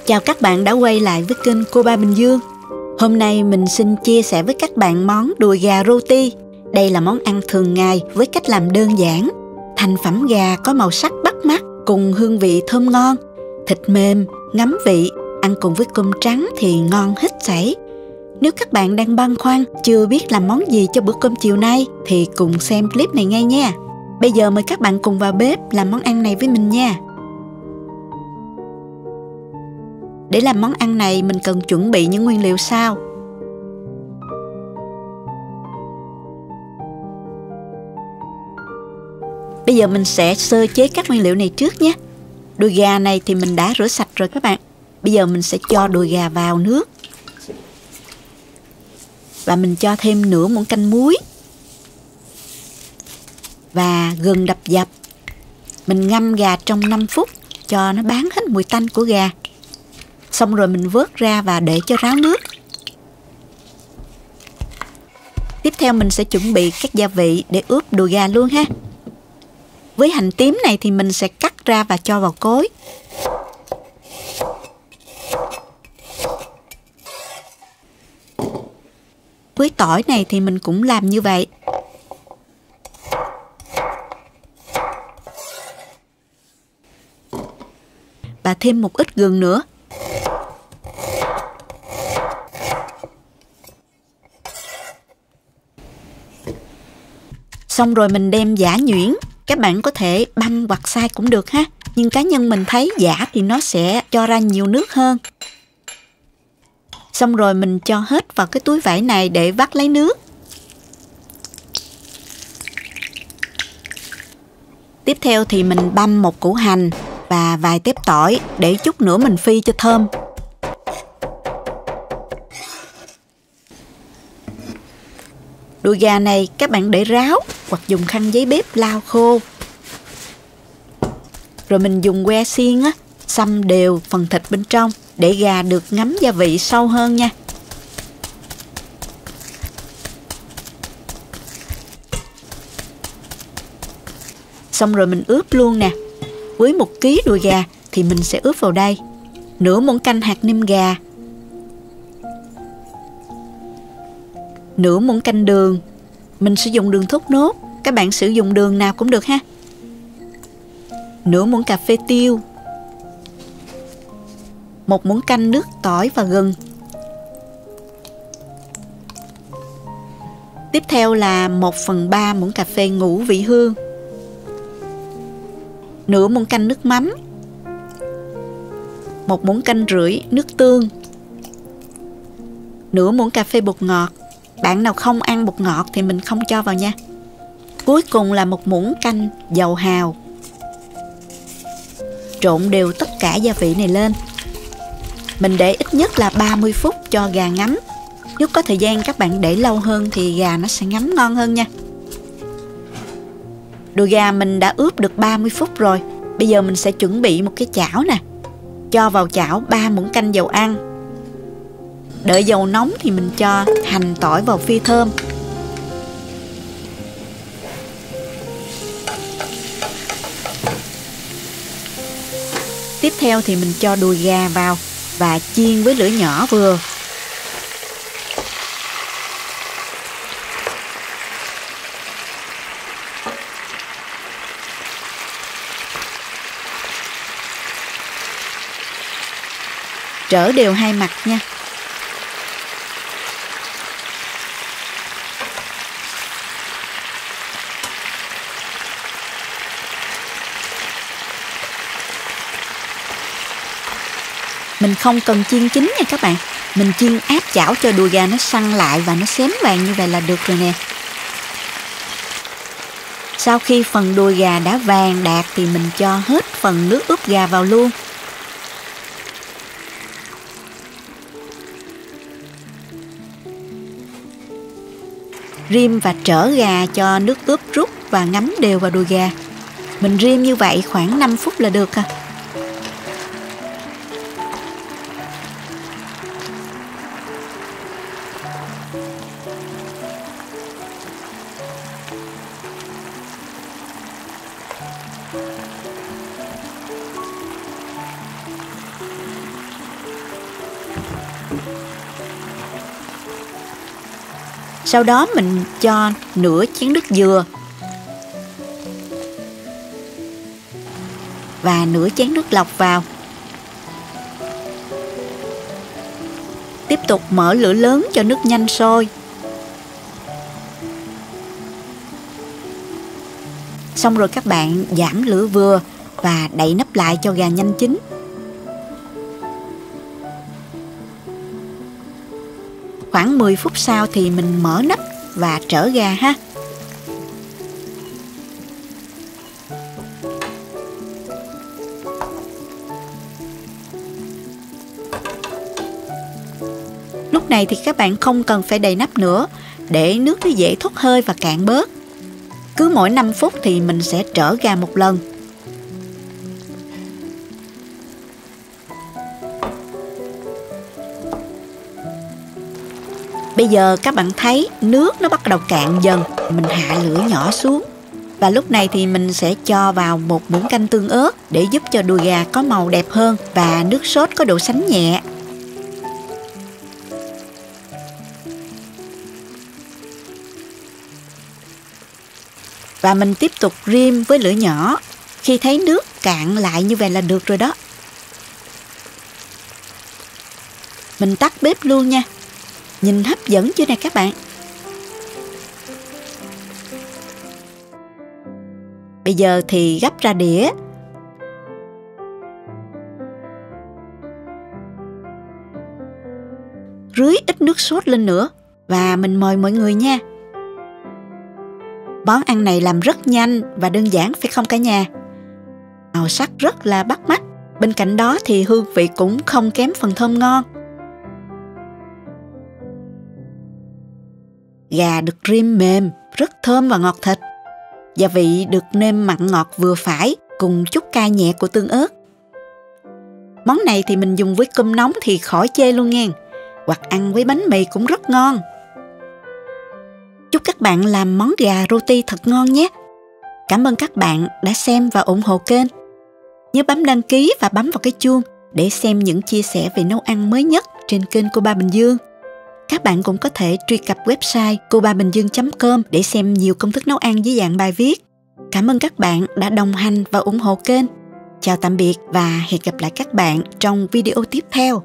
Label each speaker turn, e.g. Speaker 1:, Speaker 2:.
Speaker 1: Chào các bạn đã quay lại với kênh Cô Ba Bình Dương. Hôm nay mình xin chia sẻ với các bạn món đùi gà roti. Đây là món ăn thường ngày với cách làm đơn giản. Thành phẩm gà có màu sắc bắt mắt cùng hương vị thơm ngon. Thịt mềm, ngấm vị, ăn cùng với cơm trắng thì ngon hết sảy. Nếu các bạn đang băn khoăn chưa biết làm món gì cho bữa cơm chiều nay thì cùng xem clip này ngay nha. Bây giờ mời các bạn cùng vào bếp làm món ăn này với mình nha. Để làm món ăn này mình cần chuẩn bị những nguyên liệu sau. Bây giờ mình sẽ sơ chế các nguyên liệu này trước nhé. Đùi gà này thì mình đã rửa sạch rồi các bạn. Bây giờ mình sẽ cho đùi gà vào nước. Và mình cho thêm nửa muỗng canh muối. Và gừng đập dập. Mình ngâm gà trong 5 phút cho nó bám hết mùi tanh của gà. Xong rồi mình vớt ra và để cho ráo nước. Tiếp theo mình sẽ chuẩn bị các gia vị để ướp đùi gà luôn ha. Với hành tím này thì mình sẽ cắt ra và cho vào cối. Với tỏi này thì mình cũng làm như vậy. Và thêm một ít gừng nữa. Xong rồi mình đem giã nhuyễn. Các bạn có thể băm hoặc xay cũng được ha. Nhưng cá nhân mình thấy giã thì nó sẽ cho ra nhiều nước hơn. Xong rồi mình cho hết vào cái túi vải này để vắt lấy nước. Tiếp theo thì mình băm một củ hành và vài tép tỏi để chút nữa mình phi cho thơm. Đùi gà này các bạn để ráo hoặc dùng khăn giấy bếp lau khô. Rồi mình dùng que xiên xăm đều phần thịt bên trong để gà được ngấm gia vị sâu hơn nha. Xong rồi mình ướp luôn nè. Với 1 kg đùi gà thì mình sẽ ướp vào đây nửa muỗng canh hạt nêm gà, nửa muỗng canh đường. Mình sử dụng đường thốt nốt, các bạn sử dụng đường nào cũng được ha. Nửa muỗng cà phê tiêu, 1 muỗng canh nước tỏi và gừng. Tiếp theo là 1/3 muỗng cà phê ngũ vị hương, nửa muỗng canh nước mắm, 1 muỗng canh rưỡi nước tương, nửa muỗng cà phê bột ngọt. Bạn nào không ăn bột ngọt thì mình không cho vào nha. Cuối cùng là 1 muỗng canh dầu hào. Trộn đều tất cả gia vị này lên. Mình để ít nhất là 30 phút cho gà ngấm. Nếu có thời gian các bạn để lâu hơn thì gà nó sẽ ngấm ngon hơn nha. Đùi gà mình đã ướp được 30 phút rồi. Bây giờ mình sẽ chuẩn bị một cái chảo nè. Cho vào chảo 3 muỗng canh dầu ăn. Đợi dầu nóng thì mình cho hành tỏi vào phi thơm. Tiếp theo thì mình cho đùi gà vào và chiên với lửa nhỏ vừa. Trở đều hai mặt nha. Mình không cần chiên chín nha các bạn. Mình chiên áp chảo cho đùi gà nó săn lại và nó xém vàng như vậy là được rồi nè. Sau khi phần đùi gà đã vàng đạt thì mình cho hết phần nước ướp gà vào luôn. Rim và trở gà cho nước ướp rút và ngấm đều vào đùi gà. Mình rim như vậy khoảng 5 phút là được à. Sau đó mình cho nửa chén nước dừa và nửa chén nước lọc vào. Tiếp tục mở lửa lớn cho nước nhanh sôi. Xong rồi các bạn giảm lửa vừa và đậy nắp lại cho gà nhanh chín. Khoảng 10 phút sau thì mình mở nắp và trở gà ha. Lúc này thì các bạn không cần phải đầy nắp nữa, để nước nó dễ thoát hơi và cạn bớt. Cứ mỗi 5 phút thì mình sẽ trở gà một lần. Bây giờ các bạn thấy nước nó bắt đầu cạn dần, mình hạ lửa nhỏ xuống. Và lúc này thì mình sẽ cho vào một muỗng canh tương ớt để giúp cho đùi gà có màu đẹp hơn và nước sốt có độ sánh nhẹ. Và mình tiếp tục rim với lửa nhỏ. Khi thấy nước cạn lại như vậy là được rồi đó. Mình tắt bếp luôn nha. Nhìn hấp dẫn chưa nè các bạn. Bây giờ thì gắp ra đĩa. Rưới ít nước sốt lên nữa. Và mình mời mọi người nha. Món ăn này làm rất nhanh và đơn giản phải không cả nhà? Màu sắc rất là bắt mắt. Bên cạnh đó thì hương vị cũng không kém phần thơm ngon. Gà được rim mềm, rất thơm và ngọt thịt. Gia vị được nêm mặn ngọt vừa phải cùng chút cay nhẹ của tương ớt. Món này thì mình dùng với cơm nóng thì khỏi chê luôn nha. Hoặc ăn với bánh mì cũng rất ngon. Chúc các bạn làm món gà roti thật ngon nhé. Cảm ơn các bạn đã xem và ủng hộ kênh. Nhớ bấm đăng ký và bấm vào cái chuông để xem những chia sẻ về nấu ăn mới nhất trên kênh Cô Ba Bình Dương. Các bạn cũng có thể truy cập website cobabình-dương.com để xem nhiều công thức nấu ăn dưới dạng bài viết. Cảm ơn các bạn đã đồng hành và ủng hộ kênh. Chào tạm biệt và hẹn gặp lại các bạn trong video tiếp theo.